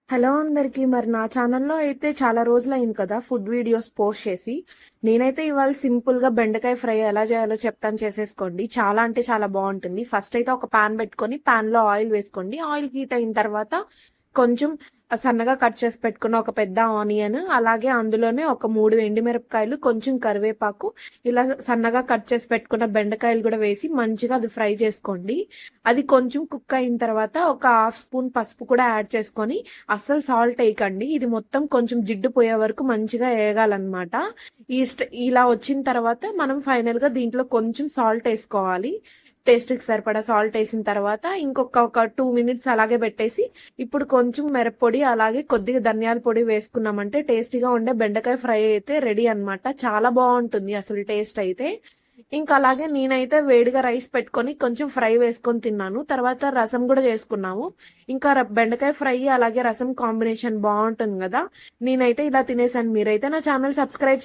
Hello అందరికి. మరి నా ఛానల్లో అయితే చాలా రోజులైంది కదా ఫుడ్ వీడియోస్ పోస్ట్ చేసి. నేనైతే ఇవాళ సింపుల్ గా బెండకాయ ఫ్రై ఎలా చేయాలో చెప్తాను, చేసేసుకోండి. చాలా అంటే చాలా బాగుంటుంది. ఫస్ట్ అయితే ఒక పాన్ పెట్టుకొని పాన్ లో ఆయిల్ వేసుకోండి. ఆయిల్ హీట్ అయిన తర్వాత కొంచెం సన్నగా కట్ చేసి పెట్టుకున్న ఒక పెద్ద ఆనియన్, అలాగే అందులోనే ఒక 3 ఎండుమిరపకాయలు, కొంచెం కరివేపాకు, ఇలా సన్నగా కట్ చేసి పెట్టుకున్న బెండకాయలు కూడా వేసి మంచిగా అది ఫ్రై చేసుకోండి. అది కొంచెం కుక్ అయిన తర్వాత ఒక హాఫ్ స్పూన్ పసుపు కూడా యాడ్ చేసుకొని, అస్సలు సాల్ట్ వేయకండి. ఇది మొత్తం కొంచెం జిడ్డు పోయే వరకు మంచిగా వేగాలన్నమాట. ఇలా వచ్చిన తర్వాత మనం ఫైనల్ గా దీంట్లో కొంచెం సాల్ట్ వేసుకోవాలి. టేస్ట్ కి సరిపడా సాల్ట్ వేసిన తర్వాత ఒక 2 మినిట్స్ అలాగే పెట్టేసి, ఇప్పుడు కొంచెం మిరప్పొడి అలాగే కొద్దిగా ధనియాల పొడి వేసుకున్నామంటే టేస్టీగా ఉండే బెండకాయ ఫ్రై అయితే రెడీ అన్నమాట. చాలా బాగుంటుంది అసలు టేస్ట్ అయితే. ఇంకా అలాగే నేనైతే వేడిగా రైస్ పెట్టుకొని కొంచెం ఫ్రై వేసుకొని తిన్నాను. తర్వాత రసం కూడా చేసుకున్నాము. ఇంకా బెండకాయ ఫ్రై అలాగే రసం కాంబినేషన్ బాగుంటుంది కదా. నేనైతే ఇలా తినేసాను. మీరైతే నా ఛానల్ సబ్స్క్రైబ్